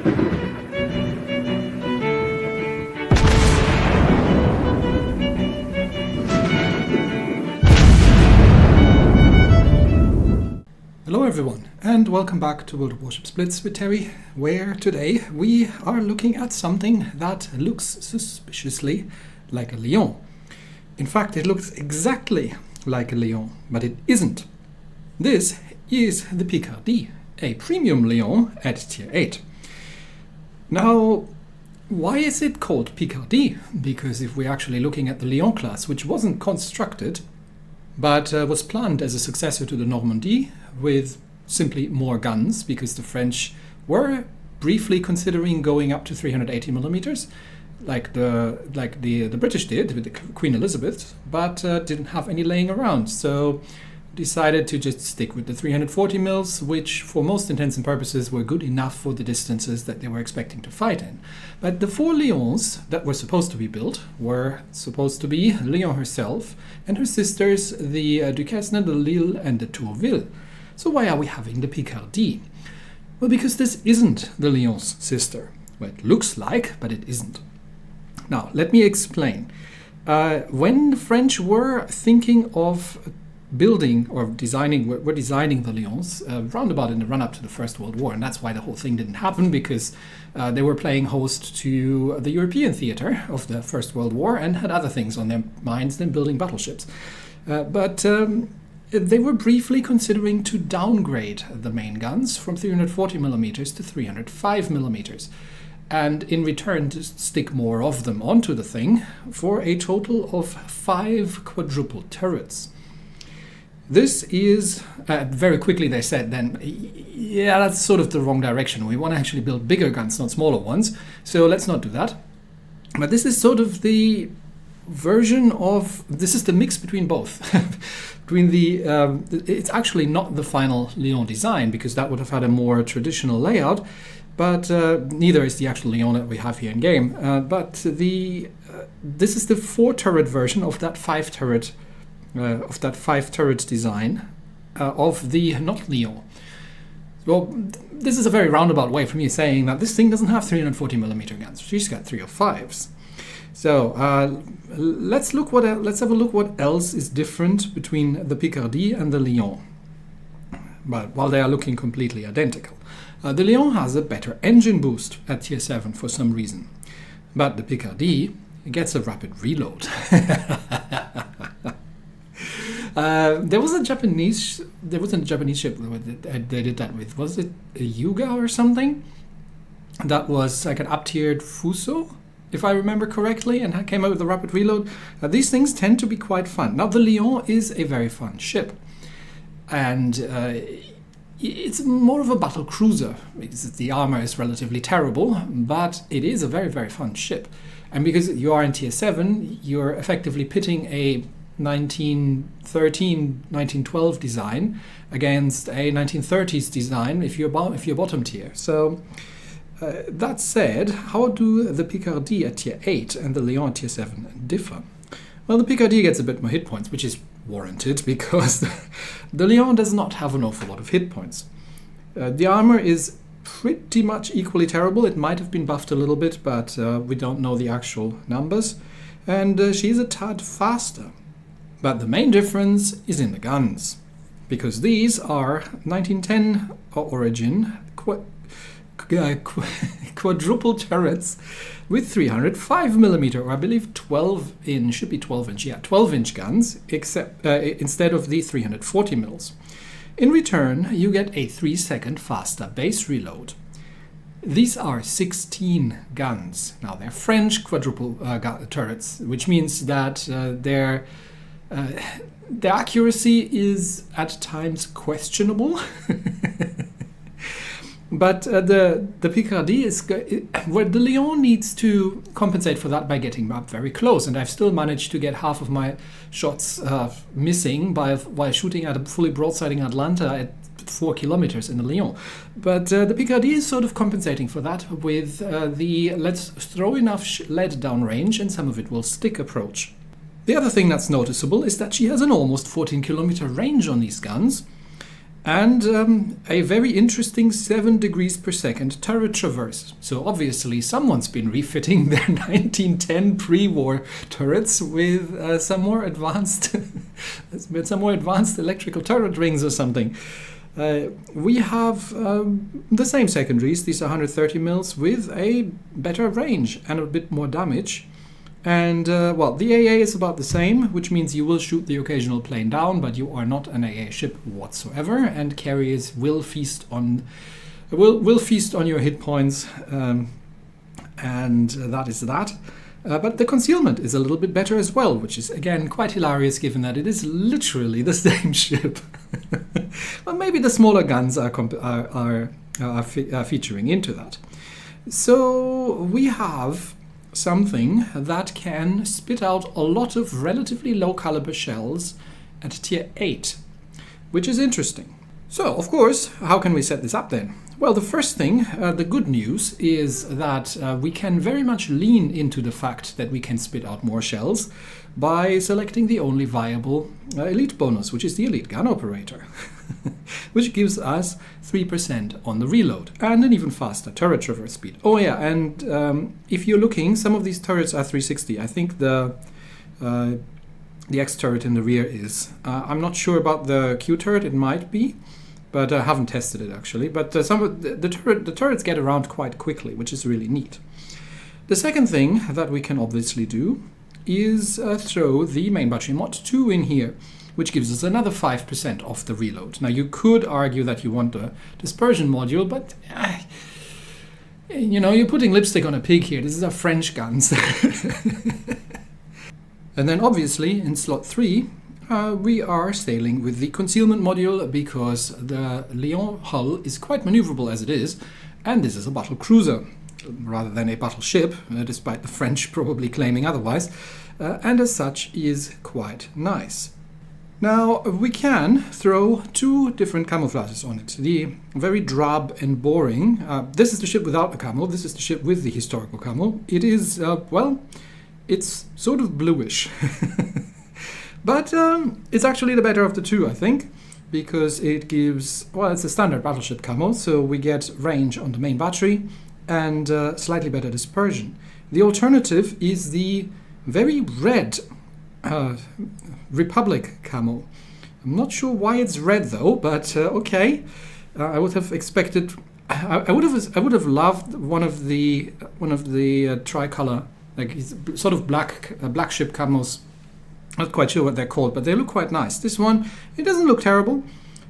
Hello everyone, and welcome back to World of Warships Blitz with Terry, where today we are looking at something that looks suspiciously like a Lyon. In fact, it looks exactly like a Lyon, but it isn't. This is the Picardie, a premium Lyon at tier 8. Now, why is it called Picardie? Because if we're actually looking at the Lyon class, which wasn't constructed, but was planned as a successor to the Normandie, with simply more guns, because the French were briefly considering going up to 380 millimeters, like the British did with the Queen Elizabeth, but didn't have any laying around, so decided to just stick with the 340 mils, which for most intents and purposes were good enough for the distances that they were expecting to fight in. But the 4 Lyons that were supposed to be built were supposed to be Lyon herself and her sisters, the Duquesne, the Lille and the Tourville. So why are we having the Picardie? Well, because this isn't the Lyon's sister. Well, it looks like, but it isn't. Now, let me explain. When the French were thinking of building or designing the Lyons roundabout in the run-up to the First World War, and that's why the whole thing didn't happen, because they were playing host to the European theater of the First World War and had other things on their minds than building battleships. But they were briefly considering to downgrade the main guns from 340 millimeters to 305 millimeters, and in return to stick more of them onto the thing for a total of 5 quadruple turrets. This is, very quickly they said then, yeah, that's sort of the wrong direction. We want to actually build bigger guns, not smaller ones, so let's not do that. But this is sort of the version of, this is the mix between both. It's actually not the final Lyon design, because that would have had a more traditional layout, but neither is the actual Lyon that we have here in game. But this is the 4 turret version of that 5 turret design of the not Lyon. Well, this is a very roundabout way for me saying that this thing doesn't have 340 millimeter guns. She's got 305s. So let's have a look what else is different between the Picardie and the Lyon. But while they are looking completely identical, the Lyon has a better engine boost at tier 7 for some reason, but the Picardie gets a rapid reload. There was a Japanese ship they did that with. Was it a Yuga or something? That was like an up-tiered Fuso, if I remember correctly, and came out with a rapid reload. These things tend to be quite fun. Now, the Lyon is a very fun ship, and it's more of a battle cruiser, because the armor is relatively terrible, but it is a very, very fun ship. And because you are in tier 7, you're effectively pitting a 1913, 1912 design against a 1930s design if you're bottom tier. So that said, how do the Picardie at tier 8 and the Lyon at tier 7 differ? Well, the Picardie gets a bit more hit points, which is warranted, because the Lyon does not have an awful lot of hit points. The armor is pretty much equally terrible. It might have been buffed a little bit, but we don't know the actual numbers. And she's a tad faster. But the main difference is in the guns, because these are 1910 origin quadruple turrets with 305 millimeter, or I believe 12 inch, should be 12 inch, yeah, 12 inch guns, except instead of the 340 mils. In return, you get a 3-second faster base reload. These are 16 guns. Now, they're French quadruple turrets, which means that their accuracy is at times questionable. But the Picardie is where the Lyon needs to compensate for that by getting up very close, and I've still managed to get half of my shots missing while shooting at a fully broadsiding Atlanta at 4 kilometers in the Lyon. But the Picardie is sort of compensating for that with the let's throw enough lead down range and some of it will stick approach. The other thing that's noticeable is that she has an almost 14 kilometer range on these guns. and a very interesting 7 degrees per second turret traverse. So obviously someone's been refitting their 1910 pre-war turrets with some more advanced electrical turret rings or something. We have the same secondaries. These are 130 mils with a better range and a bit more damage. And, well, the AA is about the same, which means you will shoot the occasional plane down, but you are not an AA ship whatsoever, and carriers will feast on your hit points, and that is that. But the concealment is a little bit better as well, which is, again, quite hilarious given that it is literally the same ship. Well, maybe the smaller guns are featuring into that. So we have something that can spit out a lot of relatively low caliber shells at tier 8, which is interesting. So, of course, how can we set this up then? Well, the first thing, the good news, is that we can very much lean into the fact that we can spit out more shells by selecting the only viable elite bonus, which is the elite gun operator, which gives us 3% on the reload and an even faster turret traverse speed. Oh yeah, and if you're looking, some of these turrets are 360. I think the X turret in the rear is. I'm not sure about the Q turret, it might be, but I haven't tested it actually. But some of the turrets get around quite quickly, which is really neat. The second thing that we can obviously do is throw the main battery mod 2 in here, which gives us another 5% off the reload. Now you could argue that you want a dispersion module, but you know, you're putting lipstick on a pig here. This is our French guns. And then obviously in slot 3 we are sailing with the concealment module because the Lyon hull is quite maneuverable as it is, and this is a battle cruiser rather than a battleship, despite the French probably claiming otherwise, and as such is quite nice. Now we can throw 2 different camouflages on it. The very drab and boring, this is the ship without a camo, this is the ship with the historical camo. It is, well, it's sort of bluish. But it's actually the better of the 2, I think, because it gives, well, it's a standard battleship camo, so we get range on the main battery and slightly better dispersion. The alternative is the very red Republic camo. I'm not sure why it's red though, but okay. I would have expected. I would have loved one of the tricolor, like sort of black ship camos. Not quite sure what they're called, but they look quite nice. This one, it doesn't look terrible,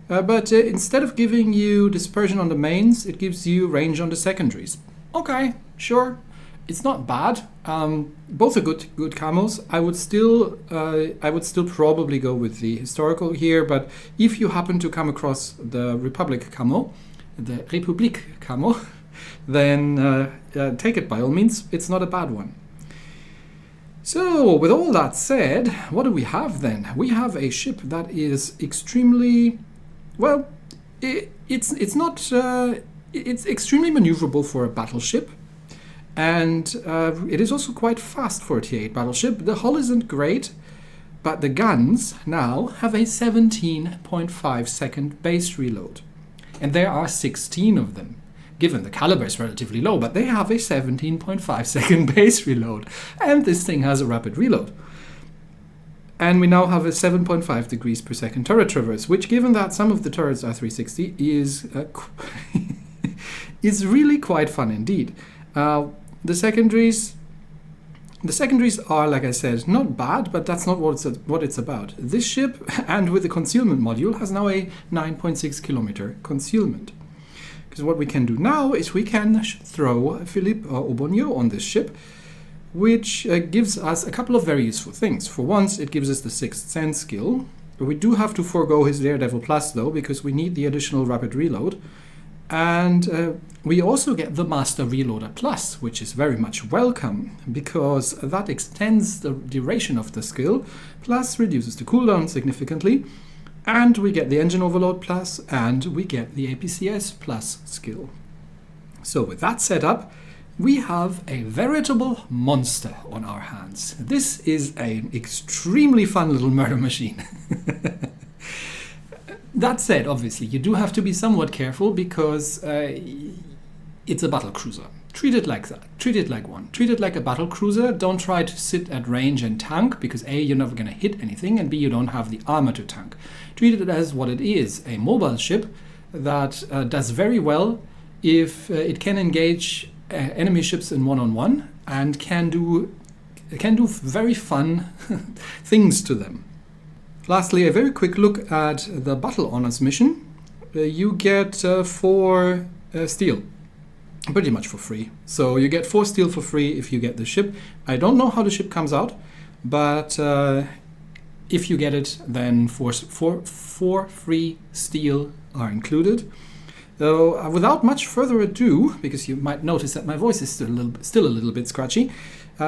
but instead of giving you dispersion on the mains, it gives you range on the secondaries. Okay, sure, it's not bad. Both are good camos. I would still probably go with the historical here, but if you happen to come across the Republic camo, then take it by all means. It's not a bad one. So, with all that said, what do we have then? We have a ship that is extremely, well, it's extremely maneuverable for a battleship, and it is also quite fast for a Tier 8 battleship. The hull isn't great, but the guns now have a 17.5 second base reload, and there are 16 of them. Given the caliber is relatively low, but they have a 17.5 second base reload, and this thing has a rapid reload. And we now have a 7.5 degrees per second turret traverse, which, given that some of the turrets are 360, is really quite fun indeed. The secondaries are, like I said, not bad, but that's not what it's about. This ship, and with the concealment module, has now a 9.6 kilometer concealment. Because what we can do now is we can throw Philippe Aubonneau on this ship, which gives us a couple of very useful things. For once, it gives us the Sixth Sense skill. We do have to forego his Daredevil Plus, though, because we need the additional rapid reload. And we also get the Master Reloader Plus, which is very much welcome, because that extends the duration of the skill, plus reduces the cooldown significantly. And we get the Engine Overload Plus, and we get the APCS Plus skill. So with that set up, we have a veritable monster on our hands. This is an extremely fun little murder machine. That said, obviously, you do have to be somewhat careful because it's a battle cruiser. Treat it like that. Treat it like one. Treat it like a battle cruiser. Don't try to sit at range and tank because A, you're never going to hit anything, and B, you don't have the armor to tank. Treat it as what it is, a mobile ship that does very well if it can engage enemy ships in one-on-one and can do very fun things to them. Lastly, a very quick look at the Battle Honors mission. You get 4 steel. Pretty much for free. So you get 4 steel for free if you get the ship. I don't know how the ship comes out, but if you get it, then 4 free steel are included. So without much further ado, because you might notice that my voice is still a little bit scratchy,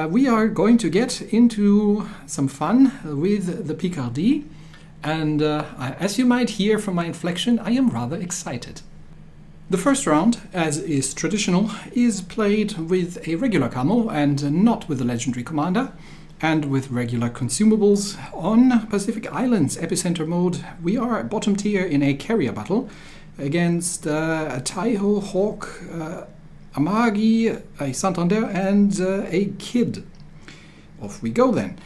we are going to get into some fun with the Picardie. And as you might hear from my inflection, I am rather excited. The first round, as is traditional, is played with a regular camo and not with a legendary commander, and with regular consumables. On Pacific Islands epicenter mode, we are bottom tier in a carrier battle against a Taiho, Hawk, Amagi, a Santander, and a Kid. Off we go then.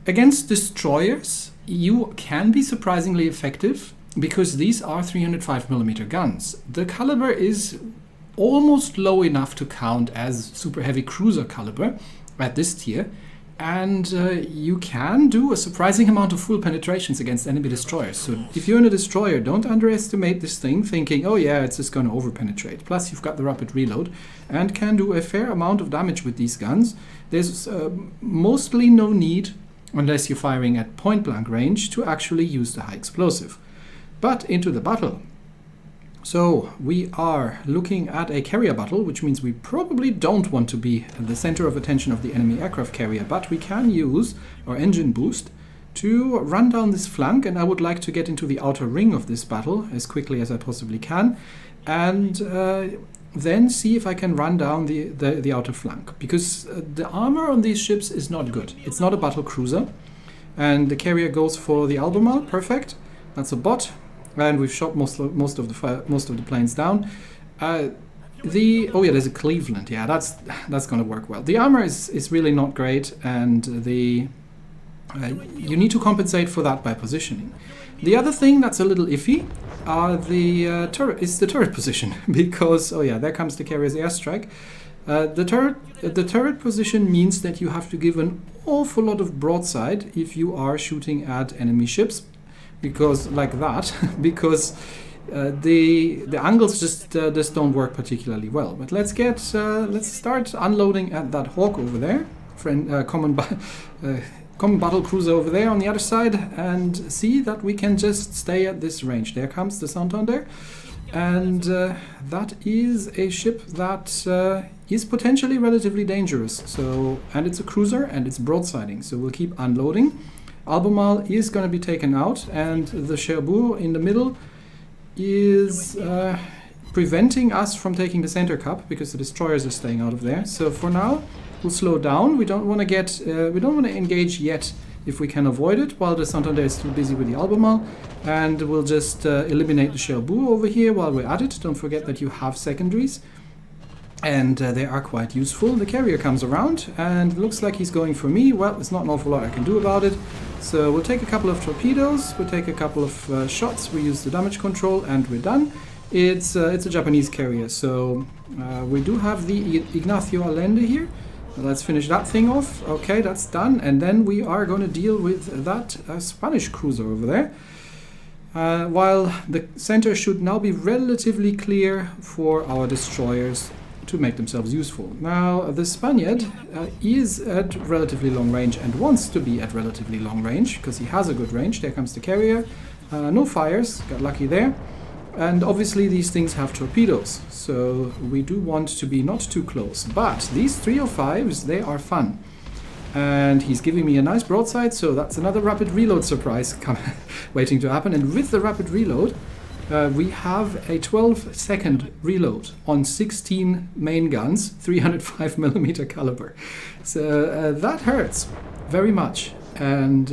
Against destroyers, you can be surprisingly effective, because these are 305mm guns. The caliber is almost low enough to count as super heavy cruiser caliber at this tier, and you can do a surprising amount of full penetrations against enemy destroyers. So if you're in a destroyer, don't underestimate this thing thinking, oh yeah, it's just going to over-penetrate. Plus you've got the rapid reload and can do a fair amount of damage with these guns. There's mostly no need, unless you're firing at point-blank range, to actually use the high explosive. But into the battle. So we are looking at a carrier battle, which means we probably don't want to be at the center of attention of the enemy aircraft carrier, but we can use our engine boost to run down this flank, and I would like to get into the outer ring of this battle as quickly as I possibly can, and then see if I can run down the outer flank, because the armor on these ships is not good. It's not a battle cruiser, and the carrier goes for the Albemarle. Perfect. That's a bot. And we've shot most of the planes down. Oh yeah, there's a Cleveland. Yeah, that's going to work well. The armor is really not great, and you need to compensate for that by positioning. The other thing that's a little iffy are the turret position, because oh yeah, there comes the carrier's airstrike. The turret position means that you have to give an awful lot of broadside if you are shooting at enemy ships. Because because the angles just don't work particularly well. But let's start unloading at that Hawk over there, common battle cruiser over there on the other side, and see that we can just stay at this range. There comes the Santander, and that is a ship that is potentially relatively dangerous. And it's a cruiser and it's broadsiding, so we'll keep unloading. Albemarle is going to be taken out, and the Cherbourg in the middle is preventing us from taking the center cup because the destroyers are staying out of there. So for now, we'll slow down. We don't want to engage yet if we can avoid it, while the Santander is too busy with the Albemarle, and we'll just eliminate the Cherbourg over here while we're at it. Don't forget that you have secondaries, and they are quite useful. The carrier comes around and looks like he's going for me. Well, there's not an awful lot I can do about it. So we'll take a couple of torpedoes, we'll take a couple of shots, we use the damage control, and we're done. It's a Japanese carrier, so we do have the Ignacio Allende here. Let's finish that thing off. Okay, that's done. And then we are going to deal with that Spanish cruiser over there. While the center should now be relatively clear for our destroyers to make themselves useful. Now, the Spaniard is at relatively long range and wants to be at relatively long range because he has a good range. There comes the carrier. No fires, got lucky there. And obviously these things have torpedoes, so we do want to be not too close. But these 305s, they are fun. And he's giving me a nice broadside, so that's another rapid reload surprise waiting to happen. And with the rapid reload, we have a 12-second reload on 16 main guns, 305mm caliber. So that hurts very much, and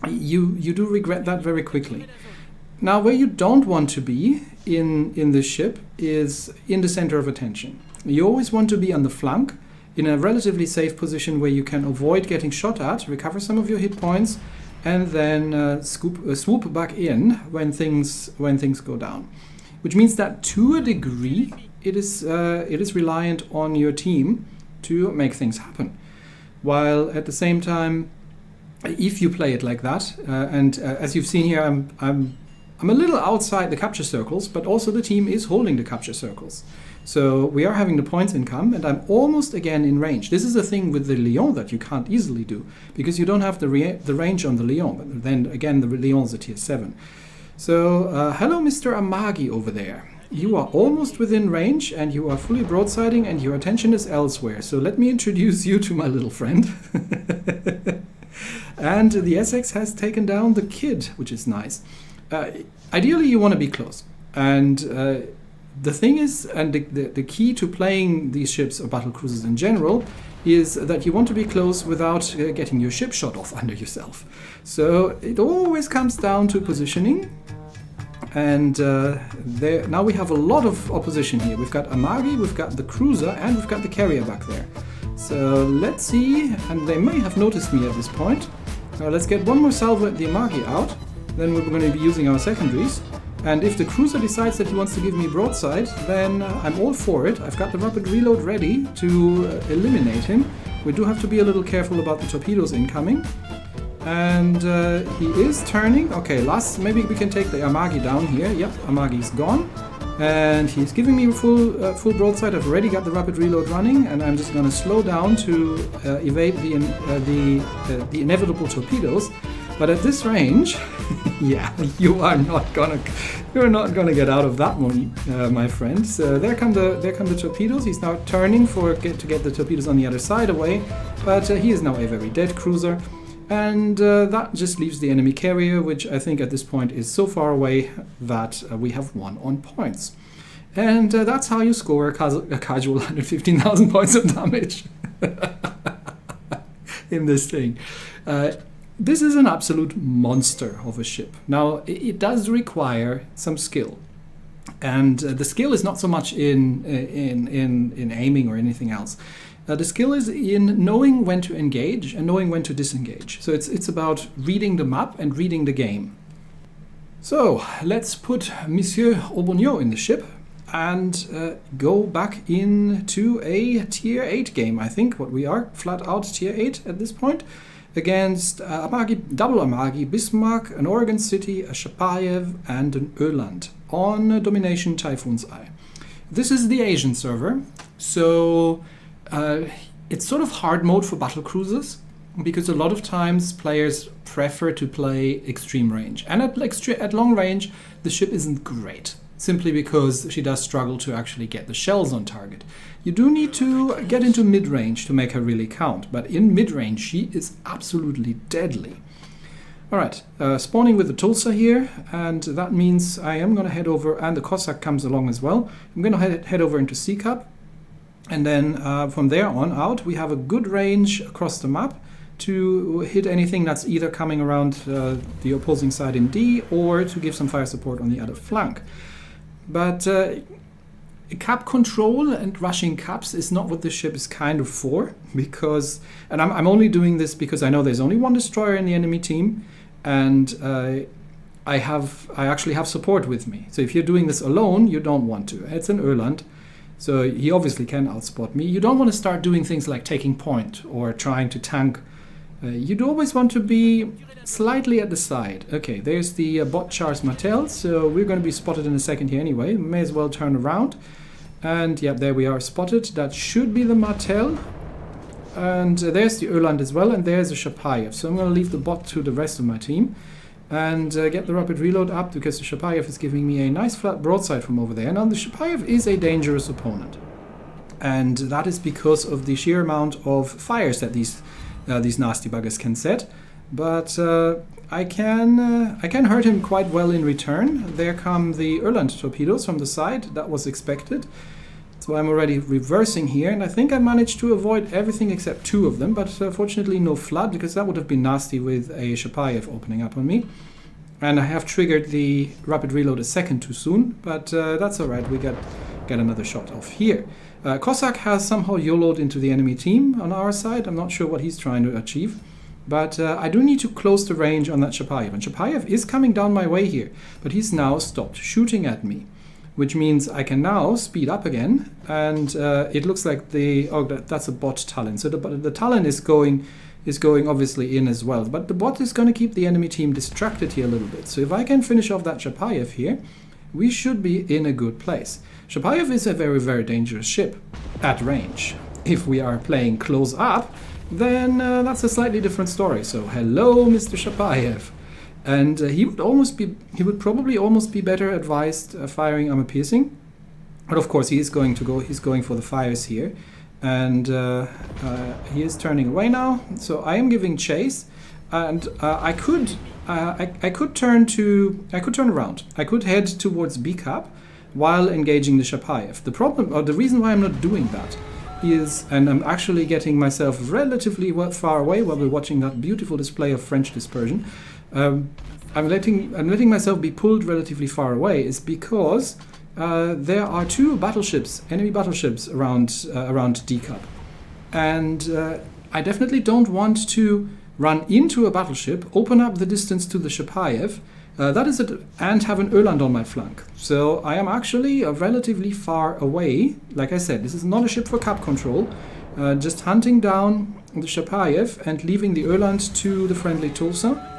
you do regret that very quickly. Now, where you don't want to be in this ship is in the center of attention. You always want to be on the flank, in a relatively safe position where you can avoid getting shot at, recover some of your hit points, and then swoop back in when things go down. Which means that to a degree, it is reliant on your team to make things happen. While at the same time, if you play it like that, and as you've seen here, I'm a little outside the capture circles, but also the team is holding the capture circles. So we are having the points income, and I'm almost again in range. This is a thing with the Lyon that you can't easily do, because you don't have the range on the Lyon, but then again the Lyon is a tier 7. So hello Mr. Amagi over there. You are almost within range, and you are fully broadsiding, and your attention is elsewhere. So let me introduce you to my little friend. And the Essex has taken down the Kid, which is nice. Ideally you want to be close, and the thing is, and the key to playing these ships or battle cruisers in general, is that you want to be close without getting your ship shot off under yourself. So it always comes down to positioning. And now we have a lot of opposition here. We've got Amagi, we've got the cruiser, and we've got the carrier back there. So let's see, and they may have noticed me at this point. Let's get one more salvo at the Amagi out. Then we're going to be using our secondaries. And if the cruiser decides that he wants to give me broadside, then I'm all for it. I've got the rapid reload ready to eliminate him. We do have to be a little careful about the torpedoes incoming. And he is turning. Okay, maybe we can take the Amagi down here. Yep, Amagi's gone. And he's giving me full broadside. I've already got the rapid reload running, and I'm just going to slow down to evade the inevitable torpedoes. But at this range, yeah, you're not gonna get out of that one, my friend. So there come the torpedoes. He's now turning to get the torpedoes on the other side away, but he is now a very dead cruiser, and that just leaves the enemy carrier, which I think at this point is so far away that we have won on points. And that's how you score a casual 115,000 points of damage in this thing. This is an absolute monster of a ship. Now, it does require some skill. And the skill is not so much in aiming or anything else. The skill is in knowing when to engage and knowing when to disengage. So it's about reading the map and reading the game. So, let's put Monsieur Aubonneau in the ship and go back into a tier 8 game, I think. What we are, flat out tier 8 at this point. Against double Amagi, Bismarck, an Oregon City, a Chapayev, and an Öland on Domination Typhoon's Eye. This is the Asian server, so it's sort of hard mode for battle cruisers, because a lot of times players prefer to play extreme range. And at long range, the ship isn't great, simply because she does struggle to actually get the shells on target. You do need to get into mid-range to make her really count, but in mid-range she is absolutely deadly. Alright, spawning with the Tulsa here, and that means I am going to head over, and the Cossack comes along as well. I'm going to head over into C-Cup, and then from there on out we have a good range across the map to hit anything that's either coming around the opposing side in D, or to give some fire support on the other flank. But cap control and rushing caps is not what this ship is kind of for, because, and I'm only doing this because I know there's only one destroyer in the enemy team, and I actually have support with me. So if you're doing this alone, you don't want to. It's an Öland, so he obviously can outspot me. You don't want to start doing things like taking point or trying to tank. You'd always want to be slightly at the side. Okay, there's the bot Charles Martel, so we're going to be spotted in a second here anyway. May as well turn around. And yeah, there we are spotted. That should be the Martel. And there's the Öland as well, and there's the Chapayev. So I'm going to leave the bot to the rest of my team and get the rapid reload up, because the Chapayev is giving me a nice flat broadside from over there. Now the Chapayev is a dangerous opponent, and that is because of the sheer amount of fires that these nasty buggers can set. But I can hurt him quite well in return. There come the Öland torpedoes from the side. That was expected. So I'm already reversing here, and I think I managed to avoid everything except two of them, but fortunately no flood, because that would have been nasty with a Chapayev opening up on me. And I have triggered the rapid reload a second too soon, but that's alright, we get another shot off here. Cossack has somehow YOLO'd into the enemy team on our side. I'm not sure what he's trying to achieve. But I do need to close the range on that Chapayev. And Chapayev is coming down my way here, but he's now stopped shooting at me, which means I can now speed up again. And it looks like that's a bot Talon. So the Talon is going obviously in as well. But the bot is going to keep the enemy team distracted here a little bit. So if I can finish off that Chapayev here, we should be in a good place. Chapayev is a very, very dangerous ship at range. If we are playing close up, then that's a slightly different story. So hello, Mr. Chapayev. And he would probably almost be better advised firing armor piercing. But of course he's going for the fires here. And he is turning away now. So I am giving chase. And I could turn around. I could head towards B cap while engaging the Chapayev. The problem, or the reason why I'm not doing that is, and I'm actually getting myself relatively far away while we're watching that beautiful display of French dispersion. I'm letting myself be pulled relatively far away is because there are two battleships, enemy battleships around D cap, and I definitely don't want to run into a battleship, open up the distance to the Chapayev, and have an Öland on my flank. So I am actually relatively far away. Like I said, this is not a ship for cap control. Just hunting down the Chapayev and leaving the Öland to the friendly Tulsa.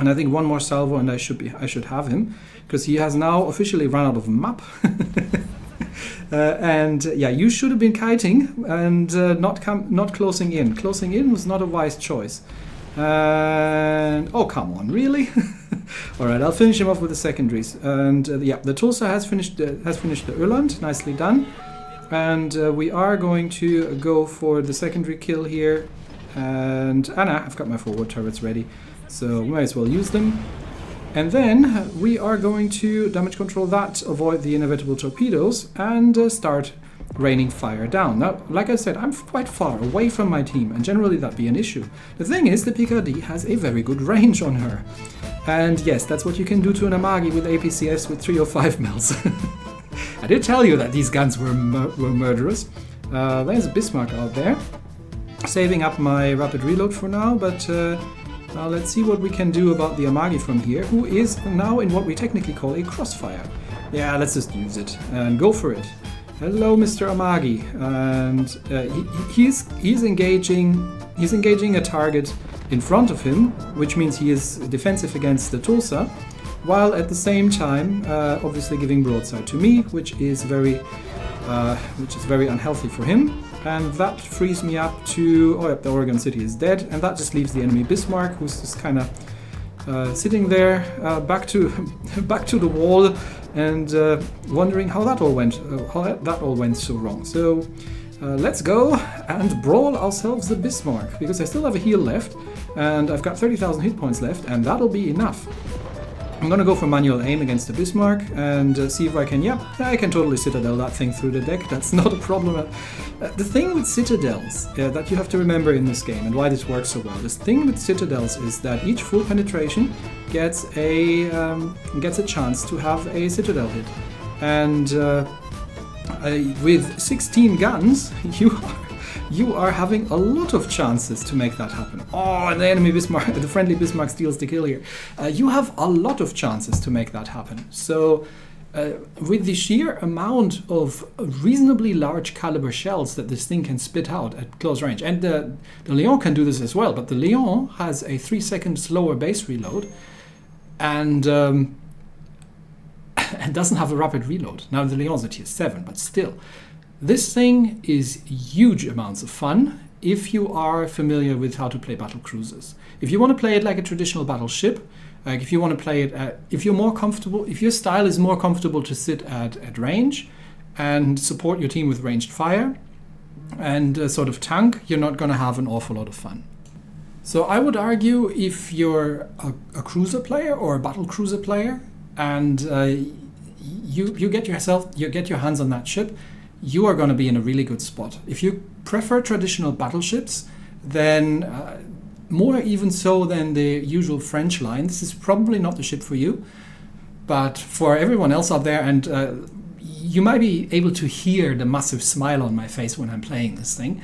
And I think one more salvo and I should have him, because he has now officially run out of map. And yeah, you should have been kiting and not closing in. Closing in was not a wise choice. And oh, come on, really? All right, I'll finish him off with the secondaries. And yeah, the Tulsa has finished the Öland. Nicely done. And we are going to go for the secondary kill here. And Anna, I've got my forward turrets ready, so we might as well use them. And then we are going to damage control that, avoid the inevitable torpedoes, and start raining fire down. Now, like I said, I'm quite far away from my team, and generally that'd be an issue. The thing is, the Picardie has a very good range on her. And yes, that's what you can do to an Amagi with APCS with 305 mils. I did tell you that these guns were murderous. There's a Bismarck out there, saving up my rapid reload for now, but let's see what we can do about the Amagi from here, who is now in what we technically call a crossfire. Yeah, let's just use it and go for it. Hello, Mr. Amagi, and he's engaging a target in front of him, which means he is defensive against the Tulsa, while at the same time obviously giving broadside to me, which is very unhealthy for him. And that frees me up to, oh yeah, the Oregon City is dead, and that just leaves the enemy Bismarck, who's just kind of sitting there, back to the wall, and wondering how that all went so wrong. So let's go and brawl ourselves the Bismarck, because I still have a heal left, and I've got 30,000 hit points left, and that'll be enough. I'm gonna go for manual aim against the Bismarck and see if I can, I can totally Citadel that thing through the deck. That's not a problem. The thing with Citadels that you have to remember in this game, and why this works so well, the thing with Citadels is that each full penetration gets a chance to have a Citadel hit. And with 16 guns, you are having a lot of chances to make that happen. Oh, and the enemy Bismarck, the friendly Bismarck steals the kill here. You have a lot of chances to make that happen. So with the sheer amount of reasonably large caliber shells that this thing can spit out at close range, and the Lyon can do this as well, but the Lyon has a 3-second slower base reload and doesn't have a rapid reload. Now the Lyon's a tier 7, but still. This thing is huge amounts of fun if you are familiar with how to play battle cruisers. If you want to play it like a traditional battleship, like if you want to play it, if you're more comfortable, if your style is more comfortable to sit at range and support your team with ranged fire and sort of tank, you're not going to have an awful lot of fun. So I would argue if you're a cruiser player or a battle cruiser player and you get your hands on that ship, you are going to be in a really good spot. If you prefer traditional battleships, then more even so than the usual French line. This is probably not the ship for you, but for everyone else out there, and you might be able to hear the massive smile on my face when I'm playing this thing.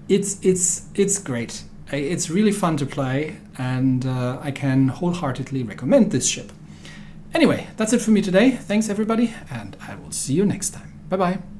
It's great. It's really fun to play, and I can wholeheartedly recommend this ship. Anyway, that's it for me today. Thanks everybody, and I will see you next time. Bye bye.